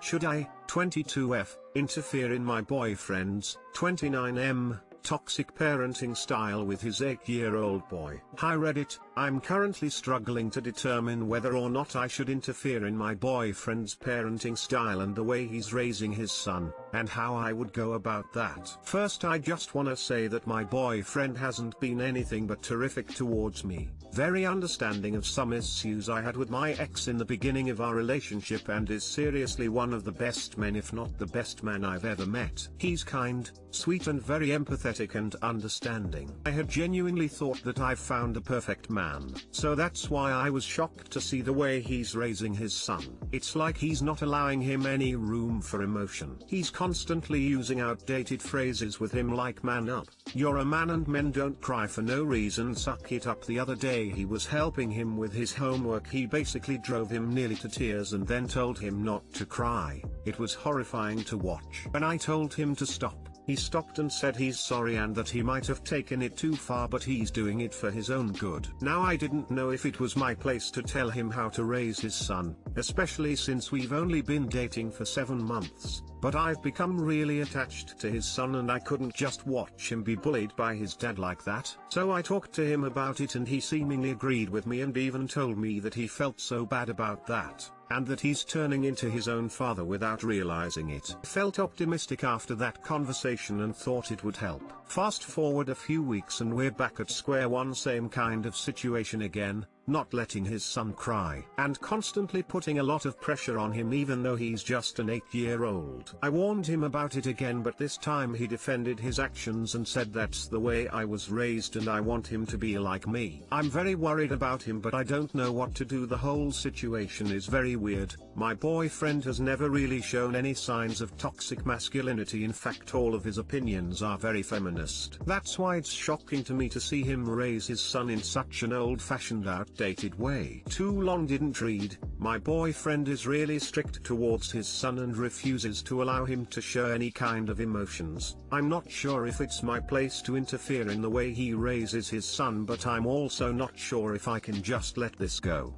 Should I, 22F, interfere in my boyfriend's, 29M, toxic parenting style with his 8-year-old boy? Hi Reddit, I'm currently struggling to determine whether or not I should interfere in my boyfriend's parenting style and the way he's raising his son, and how I would go about that. First, I just wanna say that my boyfriend hasn't been anything but terrific towards me, very understanding of some issues I had with my ex in the beginning of our relationship, and is seriously one of the best men, if not the best man I've ever met. He's kind, sweet and very empathetic and understanding. I had genuinely thought that I've found a perfect man. So that's why I was shocked to see the way he's raising his son. It's like he's not allowing him any room for emotion. He's constantly using outdated phrases with him like "man up," "you're a man and men don't cry for no reason, suck it up." The other day he was helping him with his homework. He basically drove him nearly to tears and then told him not to cry. It was horrifying to watch. When I told him to stop, he stopped and said he's sorry and that he might have taken it too far, but he's doing it for his own good. Now I didn't know if it was my place to tell him how to raise his son, especially since we've only been dating for 7 months, but I've become really attached to his son and I couldn't just watch him be bullied by his dad like that. So I talked to him about it and he seemingly agreed with me and even told me that he felt so bad about that, and that he's turning into his own father without realizing it. Felt optimistic after that conversation and thought it would help. Fast forward a few weeks and we're back at square one, same kind of situation again, not letting his son cry, and constantly putting a lot of pressure on him even though he's just an 8-year-old. I warned him about it again, but this time he defended his actions and said that's the way I was raised and I want him to be like me. I'm very worried about him, but I don't know what to do. The whole situation is very weird. My boyfriend has never really shown any signs of toxic masculinity. In fact, all of his opinions are very feminist. That's why it's shocking to me to see him raise his son in such an old-fashioned, outdated way. Too long didn't read. My boyfriend is really strict towards his son and refuses to allow him to show any kind of emotions. I'm not sure if it's my place to interfere in the way he raises his son, but I'm also not sure if I can just let this go.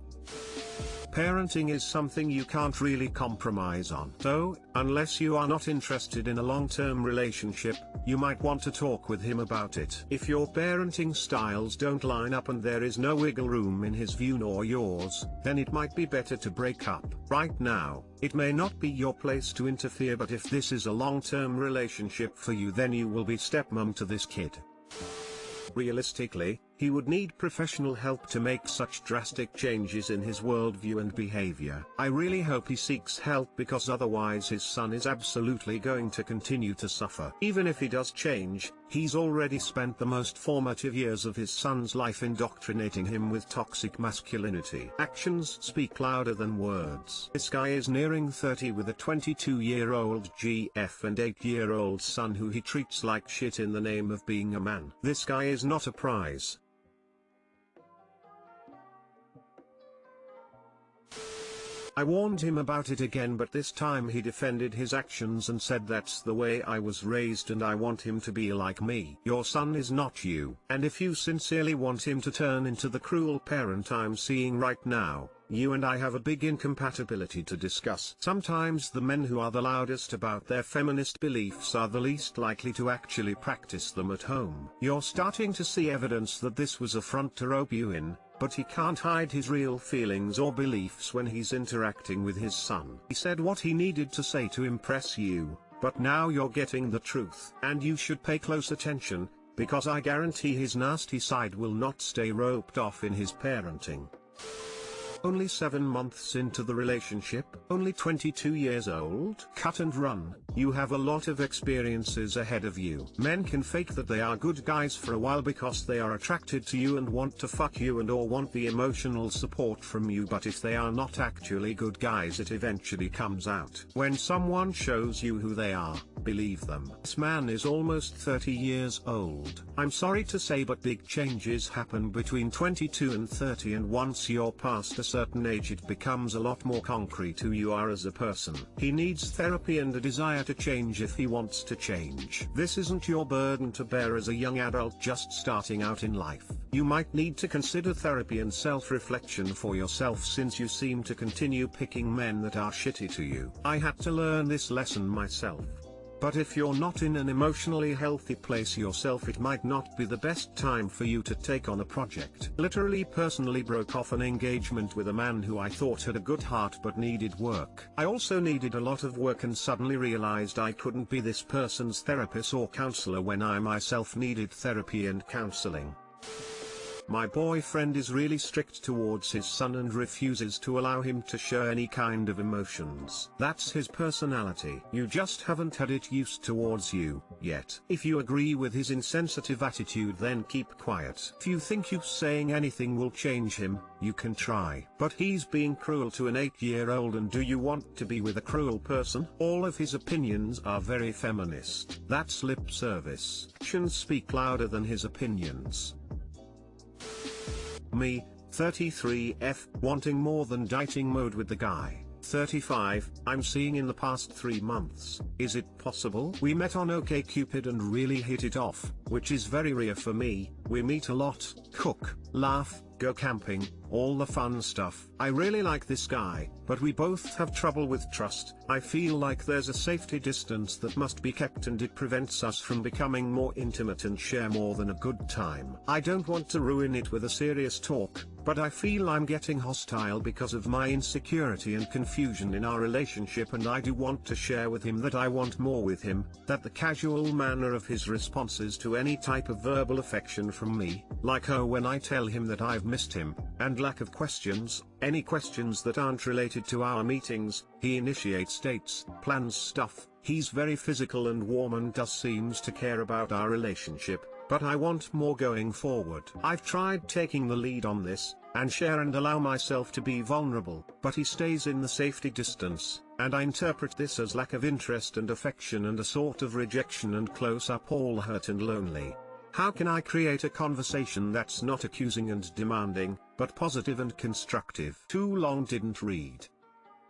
Parenting is something you can't really compromise on. So, unless you are not interested in a long-term relationship, you might want to talk with him about it. If your parenting styles don't line up and there is no wiggle room in his view nor yours, then it might be better to break up. Right now, it may not be your place to interfere, but if this is a long-term relationship for you, then you will be stepmom to this kid. Realistically, he would need professional help to make such drastic changes in his worldview and behavior. I really hope he seeks help, because otherwise his son is absolutely going to continue to suffer. Even if he does change, he's already spent the most formative years of his son's life indoctrinating him with toxic masculinity. Actions speak louder than words. This guy is nearing 30 with a 22-year-old GF and 8-year-old son who he treats like shit in the name of being a man. This guy is not a prize. I warned him about it again, but this time he defended his actions and said that's the way I was raised and I want him to be like me. Your son is not you. And if you sincerely want him to turn into the cruel parent I'm seeing right now, you and I have a big incompatibility to discuss. Sometimes the men who are the loudest about their feminist beliefs are the least likely to actually practice them at home. You're starting to see evidence that this was a front to rope you in, but he can't hide his real feelings or beliefs when he's interacting with his son. He said what he needed to say to impress you, but now you're getting the truth. And you should pay close attention, because I guarantee his nasty side will not stay roped off in his parenting. Only 7 months into the relationship, only 22 years old? Cut and run. You have a lot of experiences ahead of you. Men can fake that they are good guys for a while because they are attracted to you and want to fuck you and or want the emotional support from you, but if they are not actually good guys, it eventually comes out. When someone shows you who they are, believe them. This man is almost 30 years old. I'm sorry to say, but big changes happen between 22 and 30, and once you're past a certain age it becomes a lot more concrete who you are as a person. He needs therapy and a desire to change if he wants to change. This isn't your burden to bear as a young adult just starting out in life. You might need to consider therapy and self-reflection for yourself since you seem to continue picking men that are shitty to you. I had to learn this lesson myself. But if you're not in an emotionally healthy place yourself, it might not be the best time for you to take on a project. Literally personally broke off an engagement with a man who I thought had a good heart but needed work. I also needed a lot of work and suddenly realized I couldn't be this person's therapist or counselor when I myself needed therapy and counseling. My boyfriend is really strict towards his son and refuses to allow him to show any kind of emotions. That's his personality. You just haven't had it used towards you, yet. If you agree with his insensitive attitude, then keep quiet. If you think you saying anything will change him, you can try. But he's being cruel to an 8-year-old, and do you want to be with a cruel person? All of his opinions are very feminist. That's lip service. Actions speak louder than his opinions. Me, 33F, wanting more than dating mode with the guy. 35, I'm seeing in the past 3 months. Is it possible? We met on OkCupid and really hit it off, which is very rare for me. We meet a lot, cook, laugh, go camping, all the fun stuff. I really like this guy, but we both have trouble with trust. I feel like there's a safety distance that must be kept and it prevents us from becoming more intimate and share more than a good time. I don't want to ruin it with a serious talk, but I feel I'm getting hostile because of my insecurity and confusion in our relationship, and I do want to share with him that I want more with him, that the casual manner of his responses to any type of verbal affection from me, like oh when I tell him that I've missed him, and lack of questions, any questions that aren't related to our meetings, he initiates dates, plans stuff, he's very physical and warm and does seems to care about our relationship, but I want more going forward. I've tried taking the lead on this, and share and allow myself to be vulnerable, but he stays in the safety distance, and I interpret this as lack of interest and affection and a sort of rejection and close up, all hurt and lonely. How can I create a conversation that's not accusing and demanding, but positive and constructive? Too long didn't read.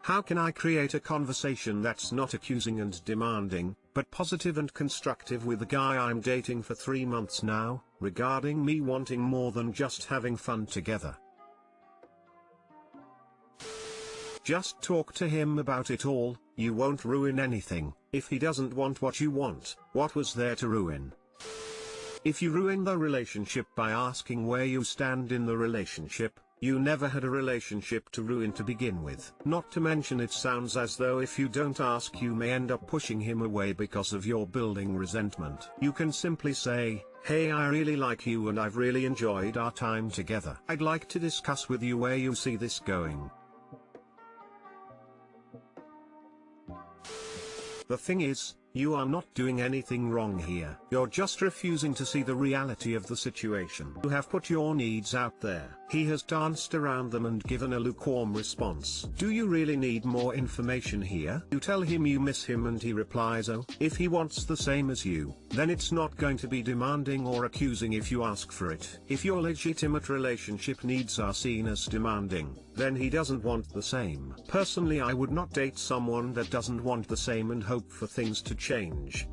How can I create a conversation that's not accusing and demanding, but positive and constructive with the guy I'm dating for 3 months now, regarding me wanting more than just having fun together? Just talk to him about it all. You won't ruin anything. If he doesn't want what you want, what was there to ruin? If you ruin the relationship by asking where you stand in the relationship, you never had a relationship to ruin to begin with. Not to mention it sounds as though if you don't ask you may end up pushing him away because of your building resentment. You can simply say, hey, I really like you and I've really enjoyed our time together. I'd like to discuss with you where you see this going. The thing is, you are not doing anything wrong here. You're just refusing to see the reality of the situation. You have put your needs out there. He has danced around them and given a lukewarm response. Do you really need more information here? You tell him you miss him and he replies oh. If he wants the same as you, then it's not going to be demanding or accusing if you ask for it. If your legitimate relationship needs are seen as demanding, then he doesn't want the same. Personally, I would not date someone that doesn't want the same and hope for things to change.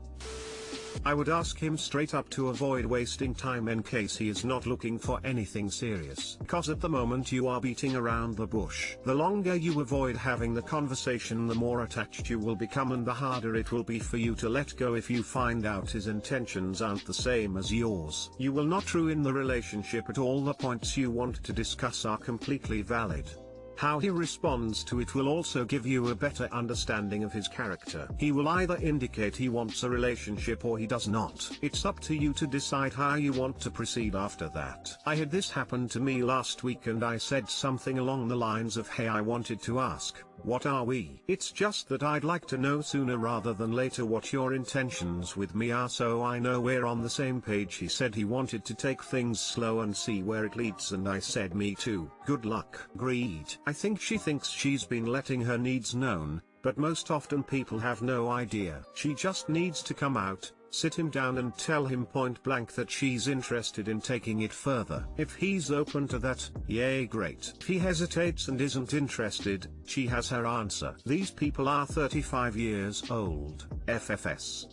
I would ask him straight up to avoid wasting time in case he is not looking for anything serious. Cause at the moment you are beating around the bush. The longer you avoid having the conversation, the more attached you will become and the harder it will be for you to let go if you find out his intentions aren't the same as yours. You will not ruin the relationship at all. The points you want to discuss are completely valid. How he responds to it will also give you a better understanding of his character. He will either indicate he wants a relationship or he does not. It's up to you to decide how you want to proceed after that. I had this happen to me last week and I said something along the lines of hey, I wanted to ask, what are we? It's just that I'd like to know sooner rather than later what your intentions with me are so I know we're on the same page. He said he wanted to take things slow and see where it leads and I said me too. Good luck. Agreed. I think she thinks she's been letting her needs known, but most often people have no idea. She just needs to come out, sit him down and tell him point blank that she's interested in taking it further. If he's open to that, yay great. If he hesitates and isn't interested, she has her answer. These people are 35 years old, FFS.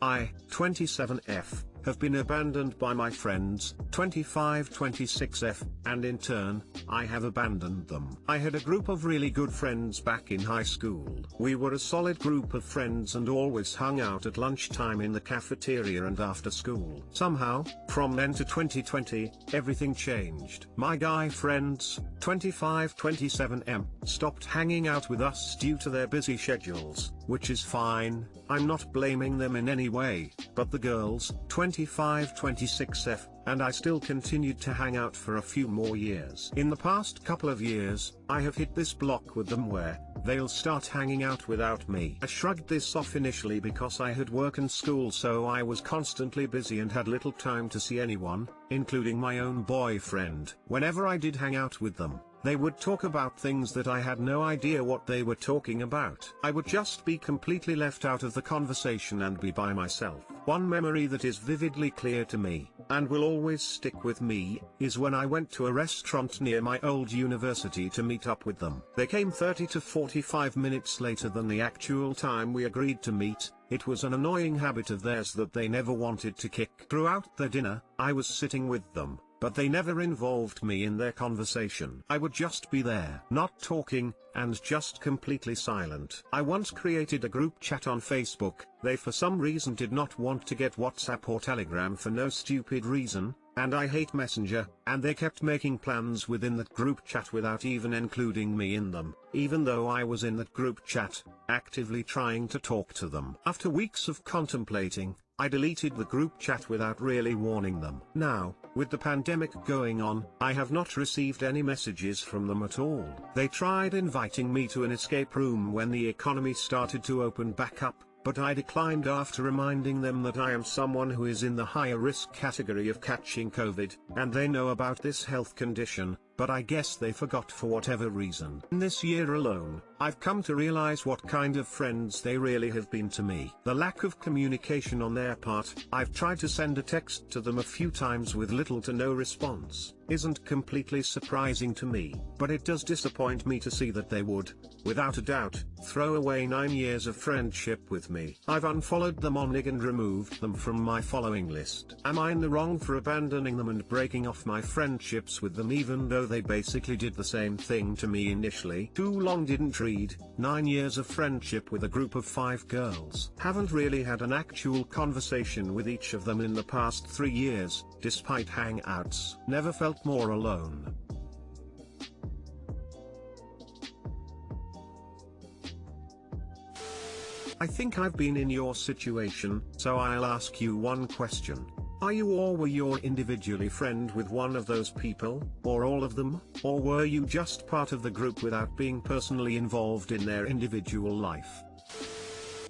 I, 27F, have been abandoned by my friends, 25-26F, and in turn, I have abandoned them. I had a group of really good friends back in high school. We were a solid group of friends and always hung out at lunchtime in the cafeteria and after school. Somehow, from then to 2020, everything changed. My guy friends, 25-27M, stopped hanging out with us due to their busy schedules, which is fine. I'm not blaming them in any way, but the girls, 25-26F, and I still continued to hang out for a few more years. In the past couple of years, I have hit this block with them where they'll start hanging out without me. I shrugged this off initially because I had work and school, so I was constantly busy and had little time to see anyone, including my own boyfriend. Whenever I did hang out with them, they would talk about things that I had no idea what they were talking about. I would just be completely left out of the conversation and be by myself. One memory that is vividly clear to me, and will always stick with me, is when I went to a restaurant near my old university to meet up with them. They came 30 to 45 minutes later than the actual time we agreed to meet. It was an annoying habit of theirs that they never wanted to kick. Throughout their dinner, I was sitting with them, but they never involved me in their conversation. I would just be there, not talking, and just completely silent. I once created a group chat on Facebook. They for some reason did not want to get WhatsApp or Telegram for no stupid reason, and I hate Messenger, and they kept making plans within that group chat without even including me in them, even though I was in that group chat, actively trying to talk to them. After weeks of contemplating, I deleted the group chat without really warning them. Now, with the pandemic going on, I have not received any messages from them at all. They tried inviting me to an escape room when the economy started to open back up, but I declined after reminding them that I am someone who is in the higher risk category of catching COVID, and they know about this health condition, but I guess they forgot for whatever reason. In this year alone, I've come to realize what kind of friends they really have been to me. The lack of communication on their part, I've tried to send a text to them a few times with little to no response, isn't completely surprising to me, but it does disappoint me to see that they would, without a doubt, throw away 9 years of friendship with me. I've unfollowed them on IG and removed them from my following list. Am I in the wrong for abandoning them and breaking off my friendships with them even though they basically did the same thing to me initially? Too long didn't read. 9 years of friendship with a group of 5 girls. Haven't really had an actual conversation with each of them in the past 3 years, despite hangouts. Never felt more alone. I think I've been in your situation, so I'll ask you one question. Are you or were you individually friend with one of those people, or all of them, or were you just part of the group without being personally involved in their individual life?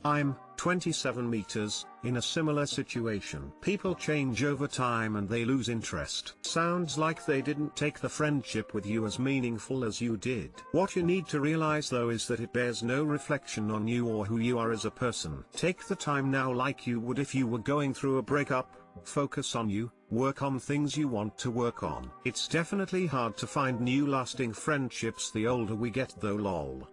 I'm 27 meters, in a similar situation. People change over time and they lose interest. Sounds like they didn't take the friendship with you as meaningful as you did. What you need to realize though is that it bears no reflection on you or who you are as a person. Take the time now like you would if you were going through a breakup. Focus on you, work on things you want to work on. It's definitely hard to find new lasting friendships the older we get though lol.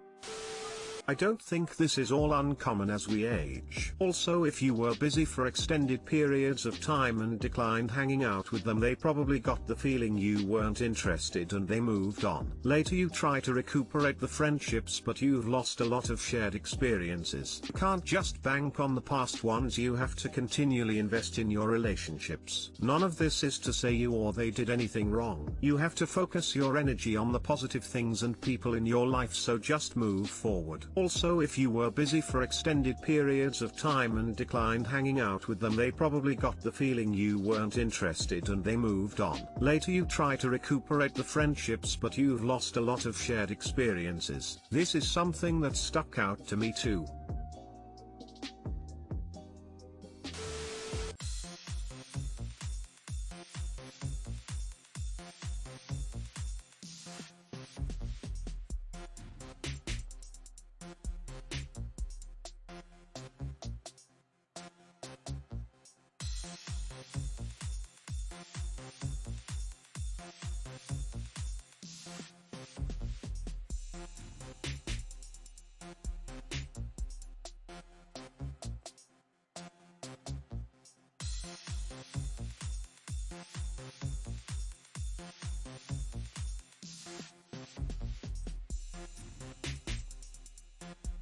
I don't think this is all uncommon as we age. Also, if you were busy for extended periods of time and declined hanging out with them, they probably got the feeling you weren't interested and they moved on. Later you try to recuperate the friendships, but you've lost a lot of shared experiences. You can't just bank on the past ones, you have to continually invest in your relationships. None of this is to say you or they did anything wrong. You have to focus your energy on the positive things and people in your life, so just move forward. Also, if you were busy for extended periods of time and declined hanging out with them, they probably got the feeling you weren't interested and they moved on. Later you try to recuperate the friendships, but you've lost a lot of shared experiences. This is something that stuck out to me too.